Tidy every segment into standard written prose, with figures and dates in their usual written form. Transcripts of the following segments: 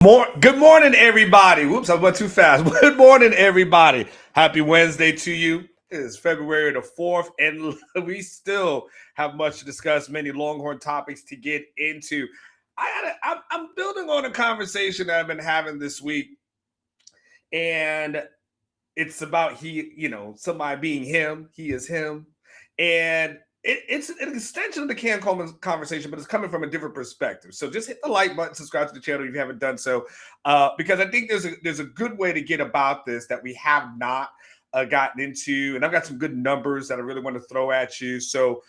Good morning, everybody. Whoops, I went too fast. Good morning, everybody. Happy Wednesday to you. It is February the 4th, and we still have much to discuss, many Longhorn topics to get into. I'm building on a conversation that I've been having this week, and it's about somebody being him. He is him, and it's an extension of the Cam Coleman conversation, but it's coming from a different perspective. So just hit the like button, subscribe to the channel if you haven't done so, because I think there's a good way to get about this that we have not gotten into, and I've got some good numbers that I really want to throw at you. So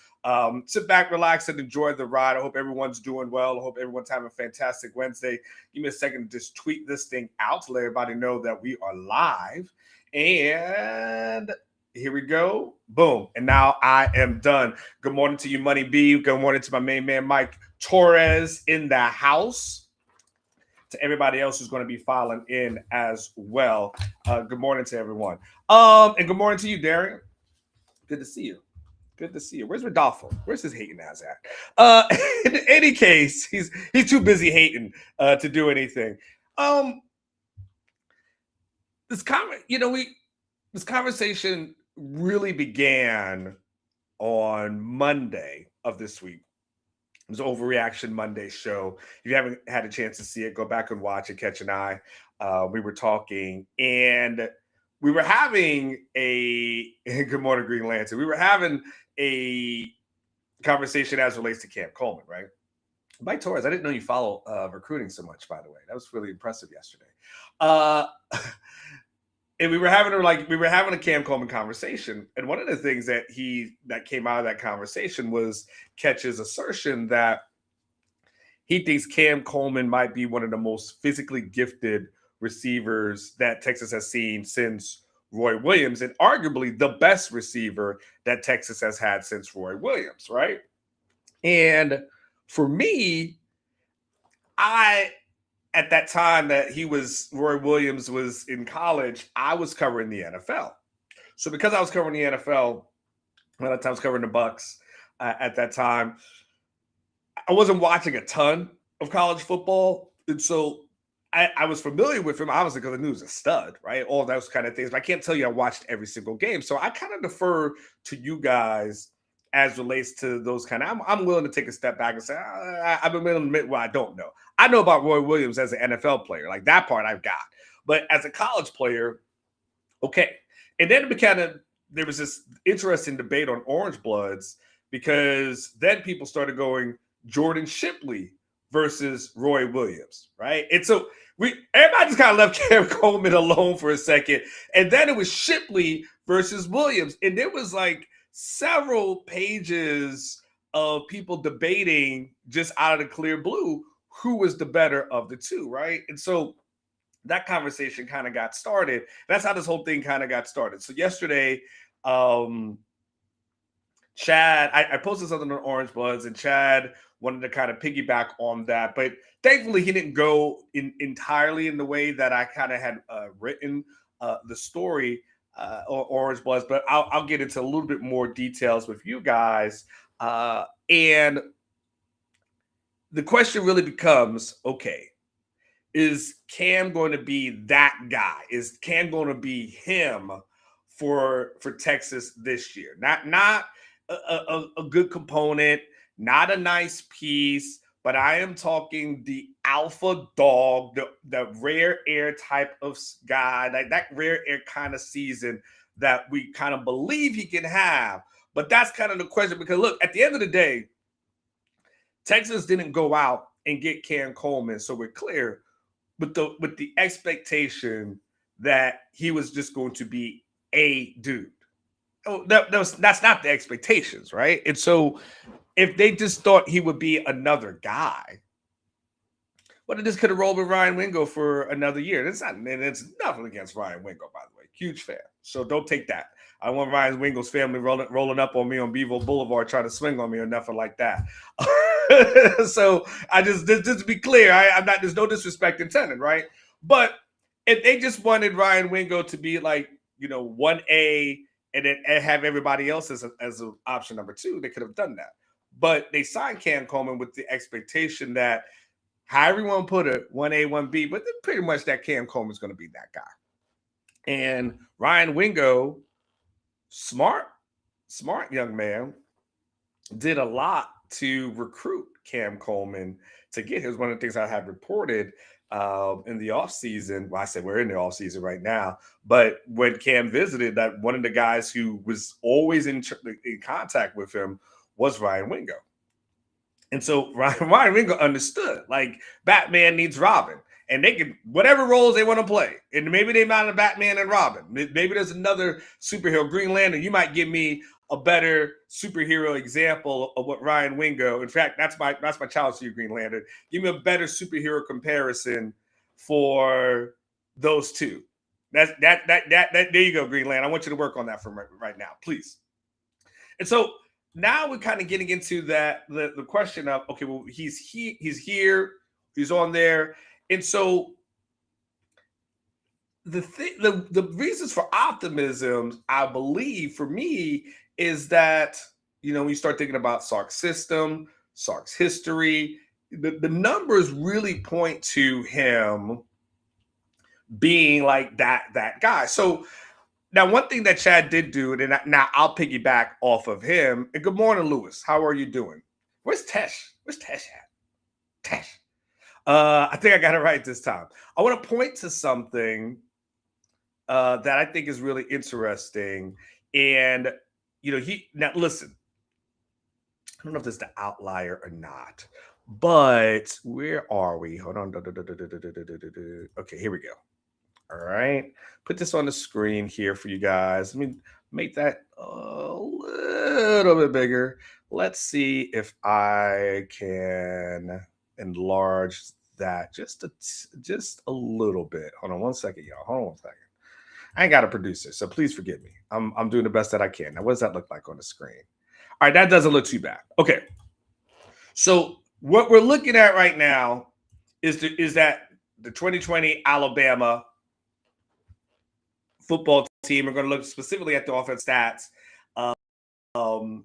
sit back, relax, and enjoy the ride. I hope everyone's doing well. I hope everyone's having a fantastic Wednesday. Give me a second to just tweet this thing out to let everybody know that we are live. And here we go. Boom. And now I am done. Good morning to you, Money B. Good morning to my main man, Mike Torres, in the house. To everybody else who's going to be filing in as well. Good morning to everyone. And good morning to you, Darian. Good to see you. Good to see you. Where's Rodolfo? Where's his hating ass at? In any case, he's too busy hating to do anything. This conversation really began on Monday of this week. It was Overreaction Monday show. If you haven't had a chance to see it, go back and watch it, catch an eye. We were talking, and we were having good morning, Green Lantern. We were having a conversation as relates to Cam Coleman, right? Mike Torres, I didn't know you follow recruiting so much, by the way. That was really impressive yesterday. And we were having a Cam Coleman conversation, and one of the things that came out of that conversation was Ketch's assertion that he thinks Cam Coleman might be one of the most physically gifted receivers that Texas has seen since Roy Williams, and arguably the best receiver that Texas has had since Roy Williams, right? And for me, at that time that Roy Williams was in college, I was covering the NFL. So because I was covering the NFL, a lot of times covering the Bucks at that time, I wasn't watching a ton of college football. And so I was familiar with him, obviously, because I knew he was a stud, right? All those kind of things. But I can't tell you I watched every single game. So I kind of defer to you guys as relates to those kind of, I'm willing to take a step back and say, I've been willing to admit what I don't know. I know about Roy Williams as an NFL player. Like that part I've got. But as a college player, okay. And then there was this interesting debate on Orange Bloods, because then people started going Jordan Shipley versus Roy Williams, right? And so everybody just kind of left Cam Coleman alone for a second. And then it was Shipley versus Williams. And there was like several pages of people debating just out of the clear blue who was the better of the two, right? And so that conversation kind of got started. That's how this whole thing kind of got started. So yesterday, Chad, I posted something on Orange Bloods, and Chad wanted to kind of piggyback on that, but thankfully he didn't go entirely in the way that I kind of had written the story or Orange Bloods, but I'll get into a little bit more details with you guys. And the question really becomes, okay, is Cam going to be that guy? Is Cam going to be him for Texas this year? Not a good component, not a nice piece, but I am talking the alpha dog, the rare air type of guy, like that rare air kind of season that we kind of believe he can have. But that's kind of the question, because look, at the end of the day, Texas didn't go out and get Cam Coleman, so we're clear, with the expectation that he was just going to be a dude. Oh, that's not the expectations, right? And so if they just thought he would be another guy, well, they just could have rolled with Ryan Wingo for another year. It's nothing against Ryan Wingo, by the way. Huge fan. So don't take that. I don't want Ryan Wingo's family rolling up on me on Bevo Boulevard trying to swing on me or nothing like that. So I just to be clear, I'm not. There's no disrespect intended, right? But if they just wanted Ryan Wingo to be like 1A and then have everybody else as an option number 2, they could have done that. But they signed Cam Coleman with the expectation that however you want to put it, 1A, 1B, but pretty much that Cam Coleman's going to be that guy. And Ryan Wingo, smart young man, did a lot to recruit Cam Coleman to get him. One of the things I have reported in the offseason. Well, I said we're in the offseason right now, but when Cam visited, that one of the guys who was always in contact with him was Ryan Wingo. And so Ryan Wingo understood, like, Batman needs Robin. And they can, whatever roles they want to play. And maybe they're not a Batman and Robin. Maybe there's another superhero, Green Lantern. You might give me a better superhero example of what Ryan Wingo. In fact, that's my challenge to you, Green Lantern. Give me a better superhero comparison for those two. That there you go, Green Lantern. I want you to work on that for right now, please. And so now we're kind of getting into that the question of, okay, well, he's here, he's on there. And so the reasons for optimism, I believe, for me, is that, when you start thinking about Sark's system, Sark's history, the numbers really point to him being like that guy. So now, one thing that Chad did do, and now I'll piggyback off of him. And good morning, Lewis. How are you doing? Where's Tesh? Where's Tesh at? Tesh. I think I got it right this time. I want to point to something that I think is really interesting. And, now listen, I don't know if this is the outlier or not, but where are we? Hold on. Okay, here we go. All right. Put this on the screen here for you guys. Let me make that a little bit bigger. Let's see if I can enlarge that just a little bit. Hold on one second, y'all. Hold on one second. I ain't got a producer, so please forgive me. I'm doing the best that I can. Now, what does that look like on the screen? All right, that doesn't look too bad. Okay. So what we're looking at right now is that the 2020 Alabama football team. We're going to look specifically at the offense stats. And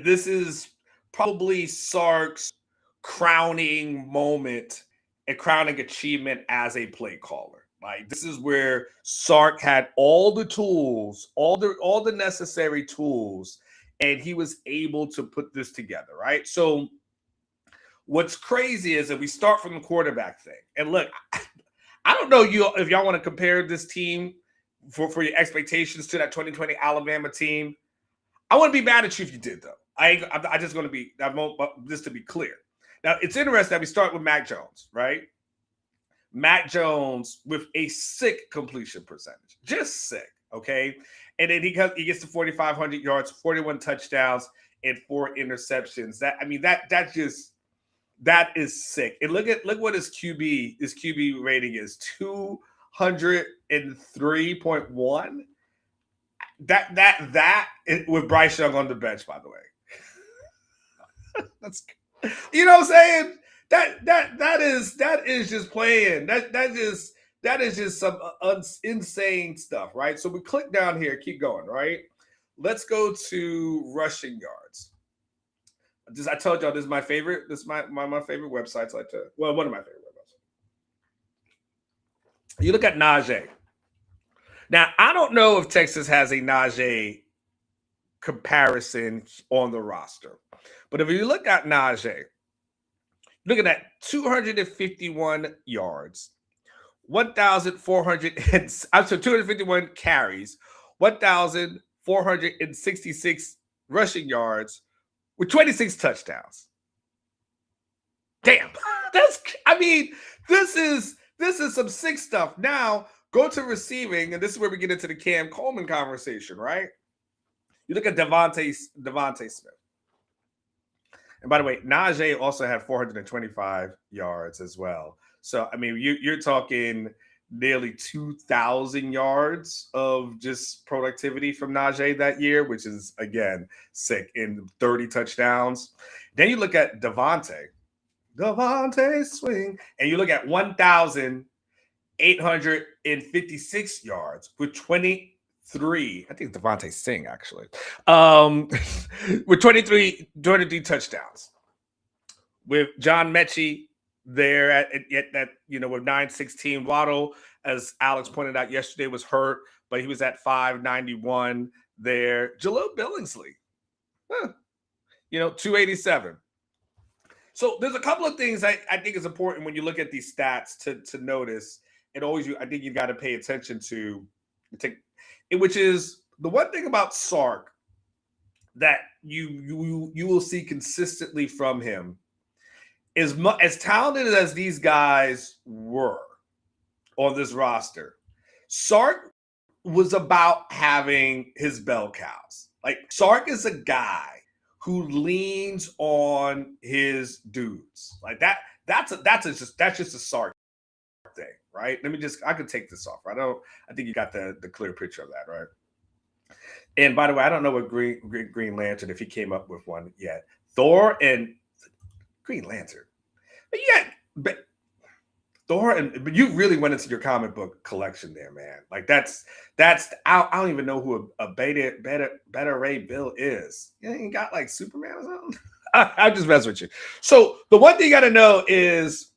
this is probably Sark's crowning moment and crowning achievement as a play caller. Like, this is where Sark had all the tools, all the necessary tools, and he was able to put this together, right? So what's crazy is that we start from the quarterback thing. And look, I don't know if y'all want to compare this team for your expectations to that 2020 Alabama team. I wouldn't be mad at you if you did, though. I just going to be, just to be clear. Now, it's interesting that we start with Mac Jones, right? Mac Jones with a sick completion percentage, just sick, okay? And then he gets to 4,500 yards, 41 touchdowns, and 4 interceptions. That is sick. And look what his QB rating is, 203.1. That with Bryce Young on the bench, by the way. That's, you know what I'm saying? That is just playing. That is just some insane stuff, right? So we click down here, keep going, right? Let's go to rushing yards. I told y'all this is my favorite. This is my favorite websites. One of my favorite websites. You look at Najee. Now, I don't know if Texas has a Najee comparison on the roster, but if you look at Najee, looking at 251 yards, 251 carries, 1,466 rushing yards with 26 touchdowns. Damn, this is some sick stuff. Now go to receiving, and this is where we get into the Cam Coleman conversation, right? You look at Devontae Smith. And by the way, Najee also had 425 yards as well. So, you're talking nearly 2,000 yards of just productivity from Najee that year, which is, again, sick, in 30 touchdowns. Then you look at Devontae swing, and you look at 1,856 yards with 23, I think Devontae Singh, actually, with 23 touchdowns. With John Mechie there at that, with 916. Waddle, as Alex pointed out yesterday, was hurt, but he was at 591 there. Jaleel Billingsley, huh, 287. So there's a couple of things I think is important when you look at these stats to notice. And always, I think you got to pay attention to, which is the one thing about Sark that you will see consistently from him. As talented as these guys were on this roster, Sark was about having his bell cows. Like, Sark is a guy who leans on his dudes. Like that's just a Sark thing, right? I could take this off. I think you got the clear picture of that, right? And by the way, I don't know what Green Lantern, if he came up with one yet. Thor and Green Lantern. But but you really went into your comic book collection there, man. Like that's I don't even know who a Beta Ray Bill is. You ain't got like Superman or something. I just mess with you. So the one thing you got to know is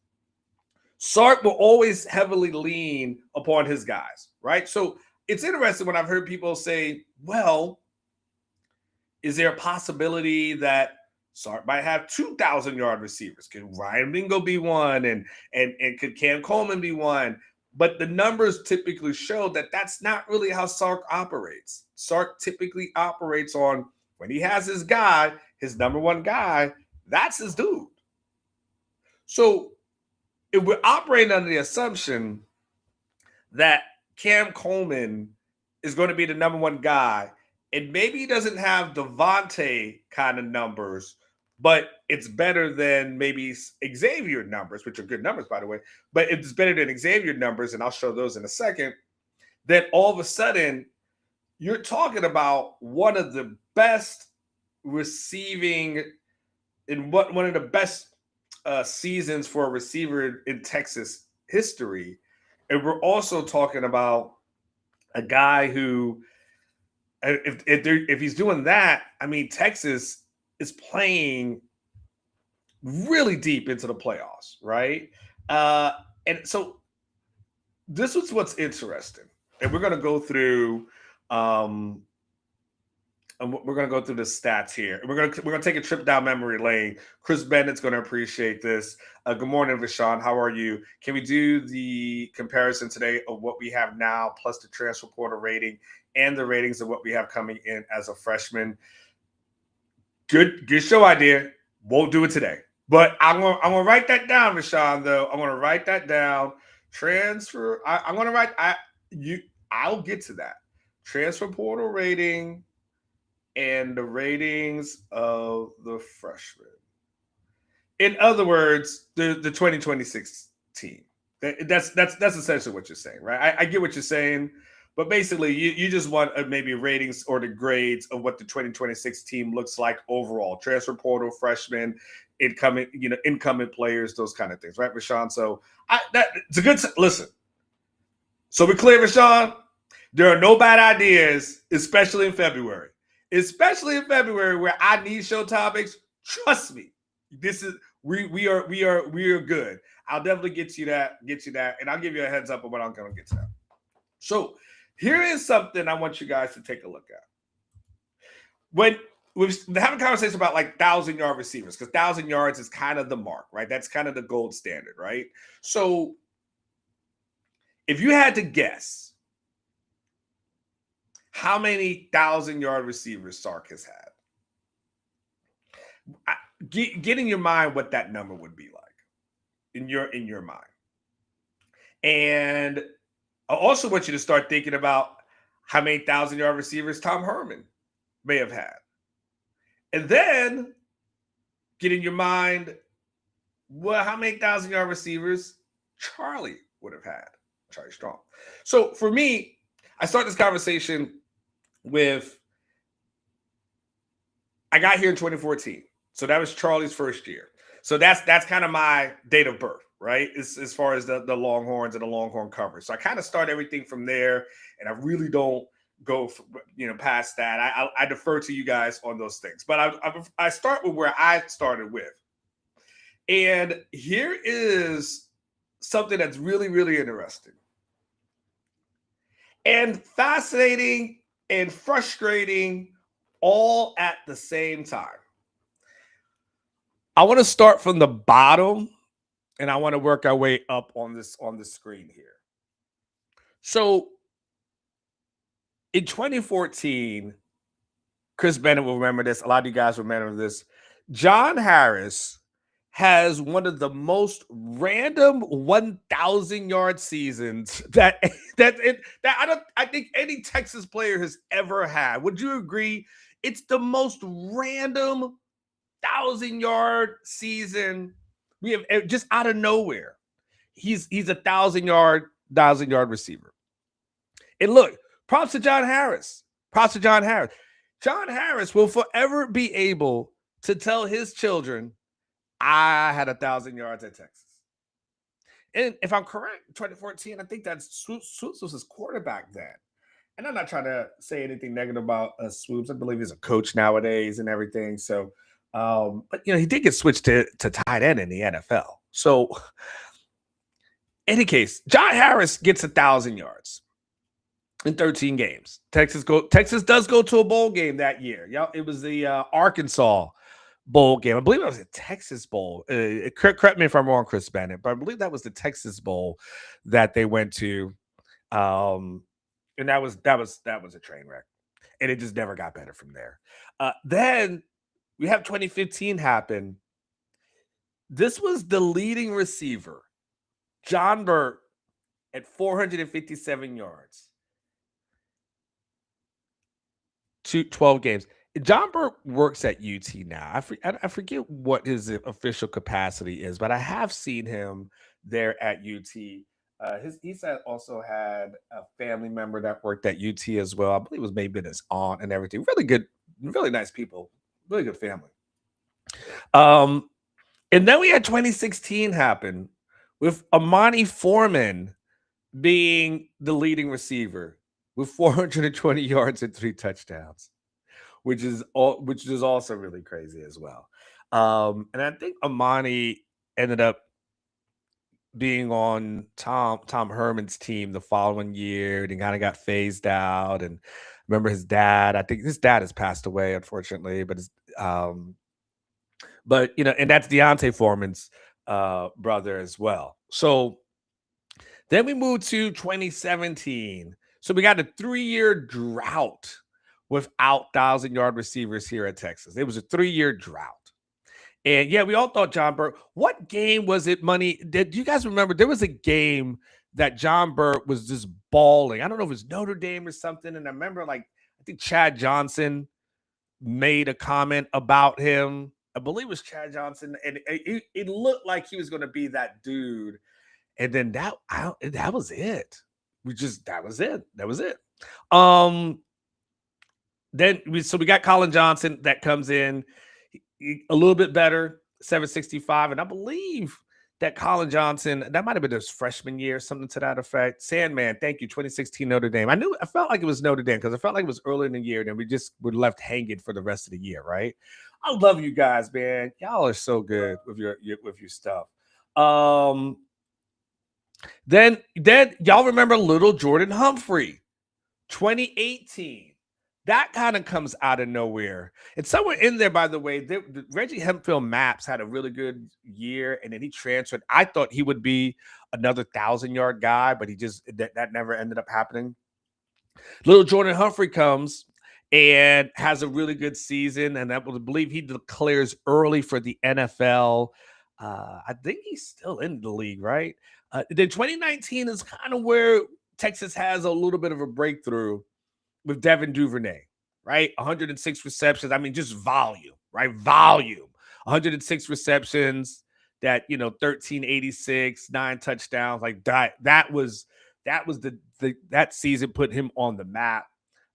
Sark will always heavily lean upon his guys, right? So it's interesting when I've heard people say, well, is there a possibility that Sark might have 2,000-yard receivers? Could Ryan Mingo be one, and could Cam Coleman be one? But the numbers typically show that that's not really how Sark operates. Sark typically operates on, when he has his guy, his number one guy, that's his dude. So if we're operating under the assumption that Cam Coleman is going to be the number one guy, and maybe he doesn't have Devontae kind of numbers, but it's better than maybe Xavier numbers, which are good numbers, by the way, but it's better than Xavier numbers, and I'll show those in a second, then all of a sudden, you're talking about one of the best receiving, in one of the best seasons for a receiver in Texas history. And we're also talking about a guy who, if he's doing that, I mean, Texas is playing really deep into the playoffs, right? And so this is what's interesting, and we're going to go through, and we're going to go through the stats here. We're going to take a trip down memory lane. Chris Bennett's going to appreciate this. Good morning, Vashon. How are you? Can we do the comparison today of what we have now, plus the transfer portal rating and the ratings of what we have coming in as a freshman? Good show idea. Won't do it today, but I'm gonna write that down, Vashon. Though I'm gonna write that down. Transfer. I'm gonna write. I'll get to that. Transfer portal rating and the ratings of the freshmen. In other words, the 2026 team. That's essentially what you're saying, right? I get what you're saying, but basically you just want maybe ratings or the grades of what the 2026 team looks like overall. Transfer portal, freshmen, incoming players, those kind of things, right, Rashawn? So it's a good listen. So we're clear, Rashawn. There are no bad ideas, especially in February. Especially in February, where I need show topics. Trust me, we are good. I'll definitely get you that, and I'll give you a heads up on what I'm going to get to that. So here is something I want you guys to take a look at. When we're having a conversation about like 1,000-yard receivers, because 1,000 yards is kind of the mark, right? That's kind of the gold standard, right? So if you had to guess how many 1,000-yard receivers Sark has had, get in your mind what that number would be like in your mind. And I also want you to start thinking about how many 1,000-yard receivers Tom Herman may have had. And then get in your mind, well, how many 1,000-yard receivers Charlie would have had, Charlie Strong. So for me, I start this conversation with, I got here in 2014. So that was Charlie's first year. So that's kind of my date of birth, right? As far as the Longhorns and the Longhorn coverage. So I kind of start everything from there, and I really don't go past that. I defer to you guys on those things. But I start with where I started with. And here is something that's really, really interesting and fascinating and frustrating all at the same time. I want to start from the bottom and I want to work our way up on the screen here. So in 2014, Chris Bennett will remember this. A lot of you guys remember this. John Harris has one of the most random 1,000-yard seasons that I think any Texas player has ever had. Would you agree? It's the most random 1,000-yard season we have just out of nowhere. He's a 1,000-yard receiver. And look, props to John Harris. Props to John Harris. John Harris will forever be able to tell his children, I had 1,000 yards at Texas. And if I'm correct, 2014, I think that Swoops was his quarterback then. And I'm not trying to say anything negative about Swoops. I believe he's a coach nowadays and everything. So, but he did get switched to tight end in the NFL. So, in any case, John Harris gets 1,000 yards in 13 games. Texas does go to a bowl game that year. Yeah, it was the Arkansas bowl game. I believe it was a Texas bowl. Correct me if I'm wrong, Chris Bennett, but I believe that was the Texas bowl that they went to, and that was a train wreck, and it just never got better from there. Then we have 2015 happen. This was the leading receiver, John Burt, at 457 yards. 12 games. John Burt works at UT now. I forget what his official capacity is, but I have seen him there at UT. He's also had a family member that worked at UT as well. I believe it was maybe his aunt and everything. Really good, really nice people. Really good family. And then we had 2016 happen with Amani Foreman being the leading receiver with 420 yards and 3 touchdowns, which is also really crazy as well. And I think Amani ended up being on Tom Herman's team the following year, and he kind of got phased out. And remember his dad. I think his dad has passed away, unfortunately, but and that's Deontay Foreman's brother as well. So then we moved to 2017. So we got a 3-year drought without 1,000-yard receivers here at Texas. It was a 3-year drought. And yeah, we all thought John Burt. What game was it, Money? Did you guys remember there was a game that John Burt was just balling? I don't know if it was Notre Dame or something. And I remember, I think Chad Johnson made a comment about him. I believe it was Chad Johnson. And it looked like he was going to be that dude. And then that was it. That was it. Then we got Colin Johnson that comes in a little bit better, 765. And I believe that Colin Johnson, that might have been his freshman year, something to that effect. Sandman, thank you, 2016 Notre Dame. I felt like it was Notre Dame because I felt like it was early in the year, and we just were left hanging for the rest of the year, right? I love you guys, man. Y'all are so good with your stuff. Then y'all remember little Jordan Humphrey, 2018. That kind of comes out of nowhere. And somewhere in there, by the way, Reggie Hempfield Maps had a really good year, and then he transferred. I thought he would be another 1,000-yard guy, but he just that never ended up happening. Little Jordan Humphrey comes and has a really good season, and I believe he declares early for the NFL. I think he's still in the league, right? Then 2019 is kind of where Texas has a little bit of a breakthrough with Devin Duvernay, right? 106 receptions. I mean, just volume, right? Volume. 106 receptions, 1386, 9 touchdowns. Like that was that season put him on the map.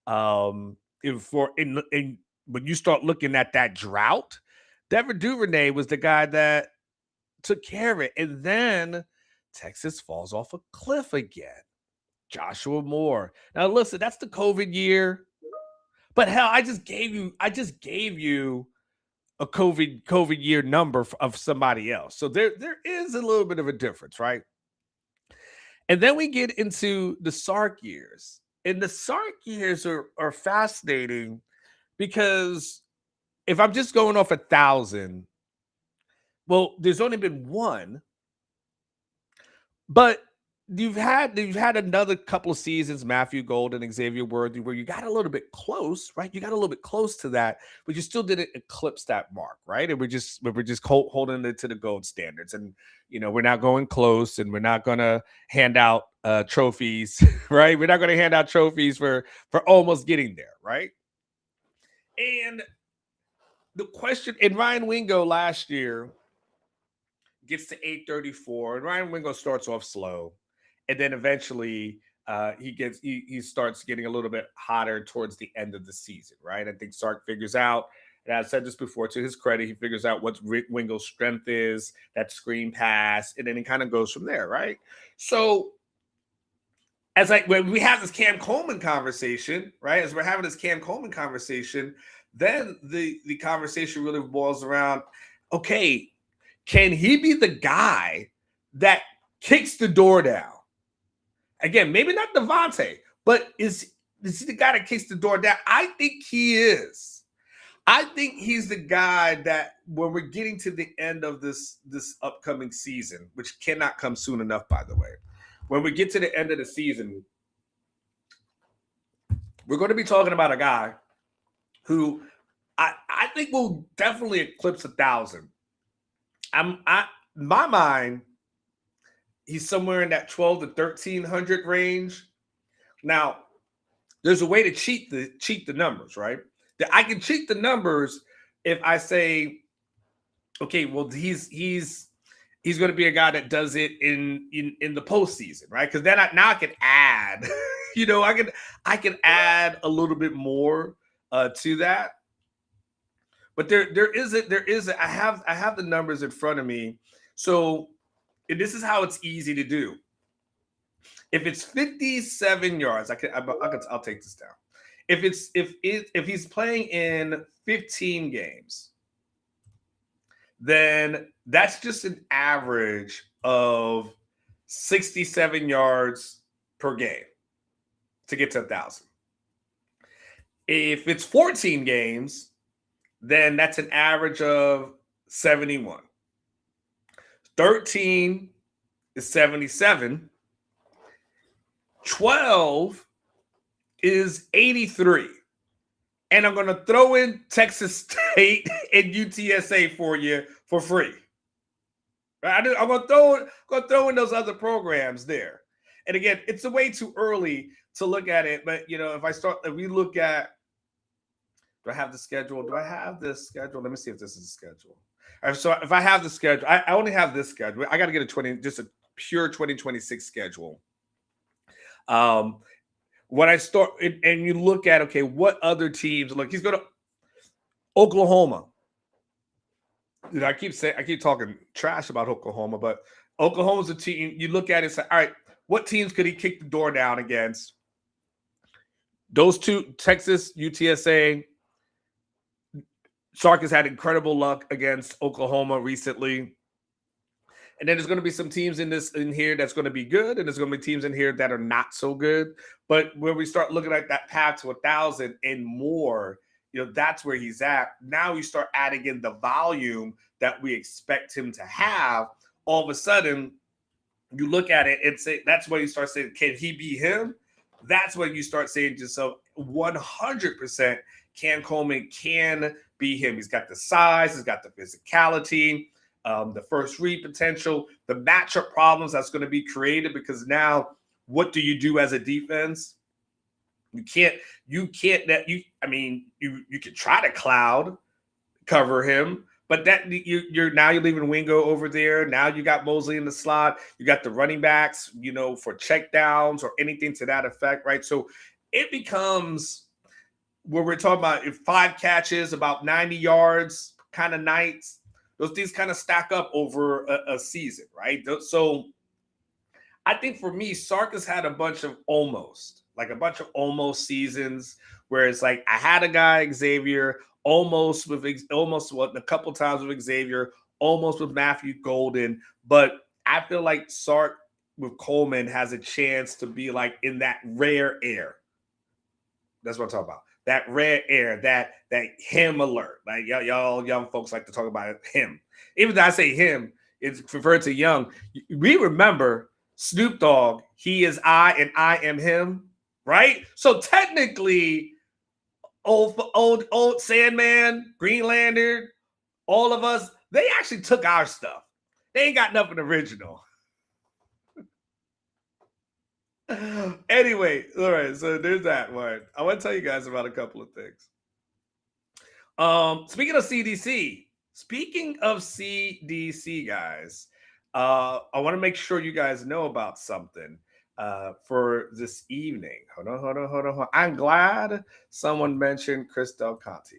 When you start looking at that drought, Devin Duvernay was the guy that took care of it. And then Texas falls off a cliff again. Joshua Moore. Now listen, that's the COVID year. But hell, I just gave you a COVID year number of somebody else. So there is a little bit of a difference, right? And then we get into the Sark years. And the Sark years are fascinating because if I'm just going off 1,000, well, there's only been one, but you've had another couple of seasons, Matthew Golden, Xavier Worthy, where you got a little bit close, right? You got a little bit close to that, but you still didn't eclipse that mark, right? And we're just holding it to the gold standards, and we're not going close, and we're not gonna hand out trophies, right? We're not gonna hand out trophies for almost getting there, right? And the question, and Ryan Wingo last year gets to 834, and Ryan Wingo starts off slow, and then eventually he starts getting a little bit hotter towards the end of the season, right? I think Sark figures out, and I've said this before, to his credit, he figures out what Wingo's strength is, that screen pass, and then he kind of goes from there, right? So when we have this Cam Coleman conversation, right? As we're having this Cam Coleman conversation, then the conversation really boils around, okay, can he be the guy that kicks the door down? Again, maybe not Devontae, but is he the guy that kicks the door down? I think he is. I think he's the guy that when we're getting to the end of this upcoming season, which cannot come soon enough, by the way, when we get to the end of the season, we're going to be talking about a guy who I think will definitely eclipse 1,000. My mind, he's somewhere in that 12 to 1,300 range. Now, there's a way to cheat the numbers, right? I can cheat the numbers if I say, okay, well, he's going to be a guy that does it in the postseason, right? Because then I can add, I can add a little bit more to that. But there is I have the numbers in front of me. So this is how it's easy to do. If it's 57 yards, I'll take this down. If he's playing in 15 games, then that's just an average of 67 yards per game to get to 1,000. If it's 14 games, then that's an average of 71. 13 is 77. 12 is 83. And I'm going to throw in Texas State and UTSA for you for free. I'm going to throw in those other programs there. And again, it's way too early to look at it. But, if we look at, do I have the schedule? Let me see if this is the schedule. All right, so if I have the schedule, I only have this schedule. I got to get just a pure 2026 schedule. When I start and you look at, okay, what other teams? Look, he's going to Oklahoma. I keep talking trash about Oklahoma, but Oklahoma's a team. You look at it and say, all right, what teams could he kick the door down against? Those two, Texas, UTSA. Sark has had incredible luck against Oklahoma recently. And then there's going to be some teams in here that's going to be good, and there's going to be teams in here that are not so good. But when we start looking at that path to 1,000 and more, that's where he's at. Now you start adding in the volume that we expect him to have. All of a sudden, you look at it and say, that's when you start saying, can he be him? That's when you start saying to yourself, 100% Cam Coleman can be him. He's got the size, he's got the physicality, the first read potential, the matchup problems that's going to be created, because now what do you do as a defense? You can try to cloud cover him, but that you're leaving Wingo over there. Now you got Mosley in the slot. You got the running backs, for check downs or anything to that effect, right? So it becomes where we're talking about 5 catches, about 90 yards kind of nights. Those things kind of stack up over a season, right? So I think for me, Sark has had a bunch of almost seasons where it's like I had a guy Xavier almost what a couple times with Xavier, almost with Matthew Golden, but I feel like Sark with Coleman has a chance to be like in that rare air. That's what I'm talking about. That rare air, that him alert. Like y'all young folks like to talk about it, him. Even though I say him, it's referred to young. We remember Snoop Dogg, he is I and I am him, right? So technically, old Sandman, Green Lantern, all of us, they actually took our stuff. They ain't got nothing original. Anyway, all right, so there's that one. I want to tell you guys about a couple of things. Speaking of CDC, guys, I want to make sure you guys know about something for this evening. Hold on. I'm glad someone mentioned Chris Del Conte.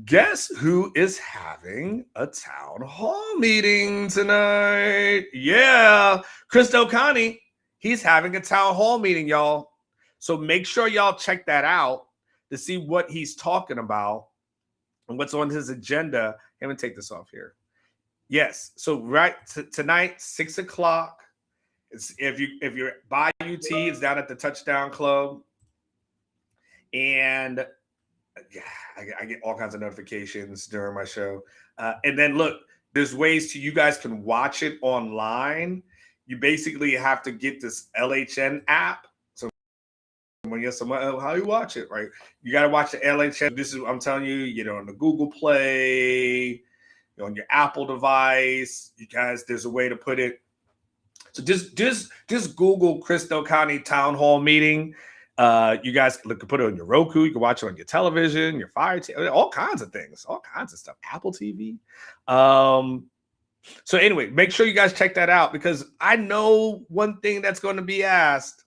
Guess who is having a town hall meeting tonight? Yeah, Chris Del Conte. He's having a town hall meeting, y'all. So make sure y'all check that out to see what he's talking about and what's on his agenda. I'm gonna take this off here. Yes. So tonight, 6:00. If you're by UT, it's down at the Touchdown Club, and I get all kinds of notifications during my show. And then look, there's ways you guys can watch it online. You basically have to get this LHN app. So when you're somewhere, how you watch it, right? You got to watch the LHN. This is, I'm telling you, on the Google Play, on your Apple device. You guys, there's a way to put it. So just Google Chris Del Conte town hall meeting. You guys can put it on your Roku. You can watch it on your television, your Fire TV, all kinds of things, all kinds of stuff. Apple TV. So anyway, make sure you guys check that out because I know one thing that's going to be asked.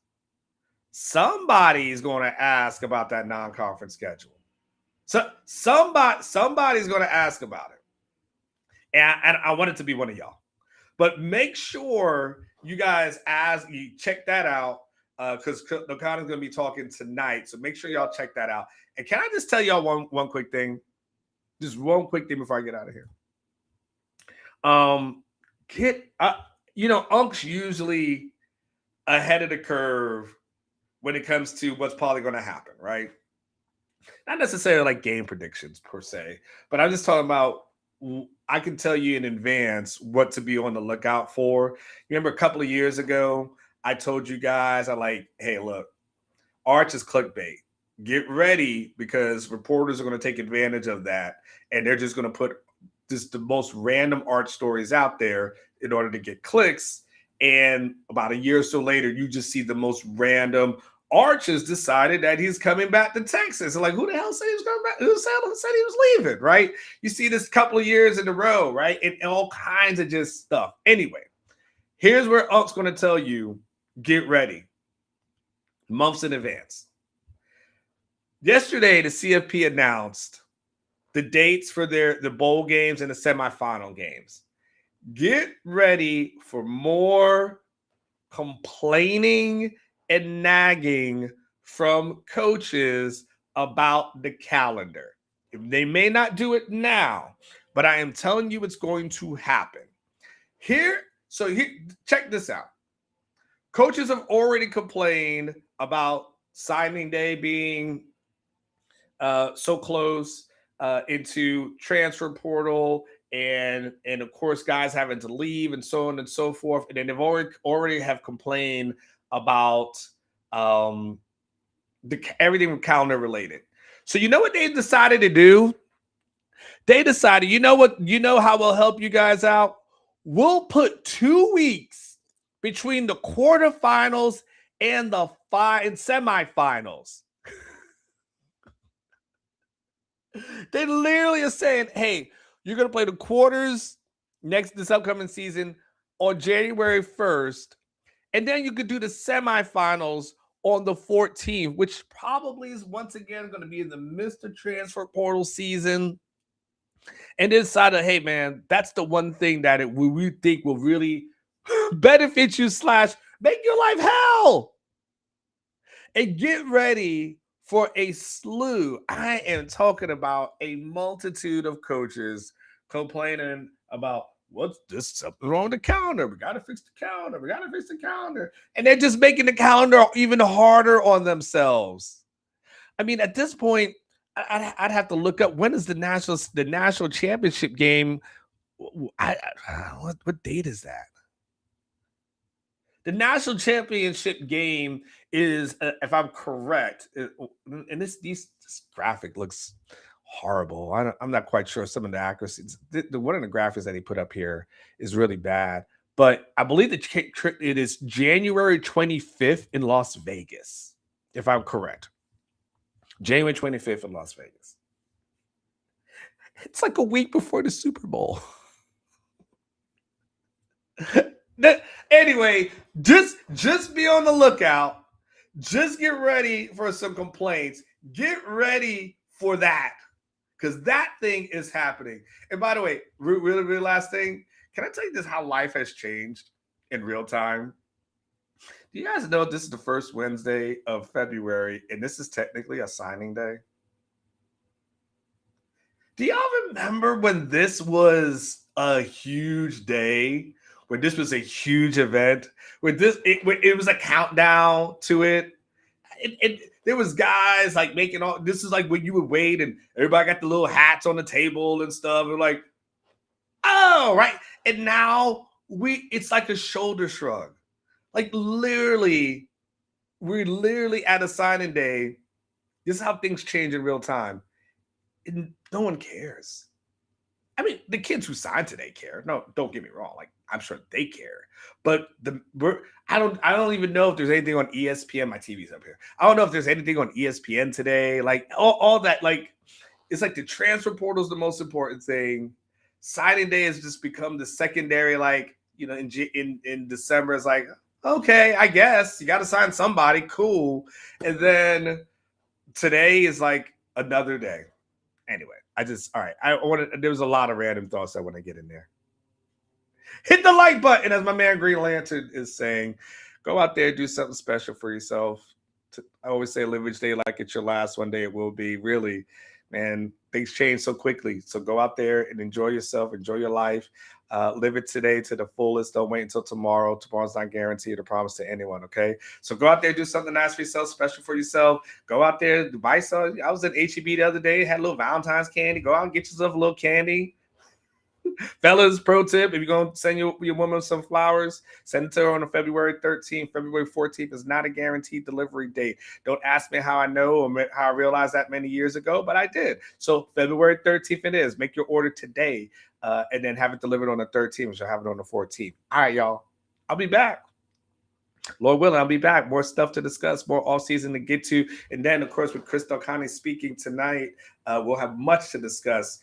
Somebody's going to ask about that non-conference schedule. So somebody's going to ask about it. And I want it to be one of y'all. But make sure you guys check that out because Del Conte is going to be talking tonight. So make sure y'all check that out. And can I just tell y'all one quick thing? Just one quick thing before I get out of here. Unk's usually ahead of the curve when it comes to what's probably going to happen, right? Not necessarily like game predictions per se, but I'm just talking about I can tell you in advance what to be on the lookout for. Remember a couple of years ago, I told you guys, hey, look, Arch is clickbait. Get ready because reporters are going to take advantage of that, and they're just going to put just the most random Arch stories out there in order to get clicks. And about a year or so later, you just see the most random. Arch has decided that he's coming back to Texas. Like, who the hell said he was coming back? Who said he was leaving, right? You see this couple of years in a row, right? And all kinds of just stuff. Anyway, here's where Unk's going to tell you, get ready. Months in advance. Yesterday, the CFP announced the dates for the bowl games and the semifinal games. Get ready for more complaining and nagging from coaches about the calendar. They may not do it now, but I am telling you it's going to happen. Here, check this out. Coaches have already complained about signing day being so close into transfer portal and of course guys having to leave and so on and so forth. And then they've already have complained about everything calendar related. So you know what they decided to do? They decided, you know how we'll help you guys out? We'll put 2 weeks between the quarterfinals and the semifinals. They literally are saying, hey, you're going to play the quarters this upcoming season on January 1st. And then you could do the semifinals on the 14th, which probably is once again going to be in the midst of transfer portal season. And they decided, hey, man, that's the one thing that we think will really benefit you / make your life hell. And get ready for a slew. I am talking about a multitude of coaches complaining about what's this, something wrong with the calendar. We got to fix the calendar. We got to fix the calendar. And they're just making the calendar even harder on themselves. I mean, at this point, I'd have to look up when is the national championship game. What date is that? The national championship game is, if I'm correct, and this graphic looks horrible. I'm not quite sure some of the accuracies. One of the graphics that he put up here is really bad, but I believe it is January 25th in Las Vegas, if I'm correct. January 25th in Las Vegas. It's like a week before the Super Bowl. Anyway, just be on the lookout. Just get ready for some complaints. Get ready for that, because that thing is happening. And by the way, really last thing, can I tell you this, how life has changed in real time? Do you guys know this is the first Wednesday of February, and this is technically a signing day? Do y'all remember when this was a huge day? When this was a huge event? When it was a countdown to it? There was guys like making all. This is like when you would wait, and everybody got the little hats on the table and stuff. And like, oh, right. And now it's like a shoulder shrug. Like literally, we're literally at a signing day. This is how things change in real time. And no one cares. I mean, the kids who signed today care. No, don't get me wrong. Like, I'm sure they care. But I don't even know if there's anything on ESPN. My TV's up here. I don't know if there's anything on ESPN today. Like all that. Like, it's like the transfer portal is the most important thing. Signing day has just become the secondary. Like, you know, in December, it's like, okay, I guess you got to sign somebody. Cool. And then today is like another day. Anyway, all right. There was a lot of random thoughts I want to get in there. Hit the like button, as my man Green Lantern is saying. Go out there, do something special for yourself. I always say live each day like it's your last. One day it will be. Really, man, things change so quickly. So go out there and enjoy yourself, enjoy your life. Live it today to the fullest. Don't wait until tomorrow. Tomorrow's not guaranteed or promised to anyone, okay? So go out there, do something nice for yourself, special for yourself. Go out there, buy some. I was at HEB the other day, had a little Valentine's candy. Go out and get yourself a little candy. Fellas, pro tip, if you're going to send your woman some flowers, send it to her on February 13th. February 14th is not a guaranteed delivery date. Don't ask me how I know or how I realized that many years ago, but I did. So February 13th it is. Make your order today and then have it delivered on the 13th. We shall have it on the 14th. All right, y'all. I'll be back. Lord willing, I'll be back. More stuff to discuss, more off-season to get to. And then, of course, with Chris Delcani speaking tonight, we'll have much to discuss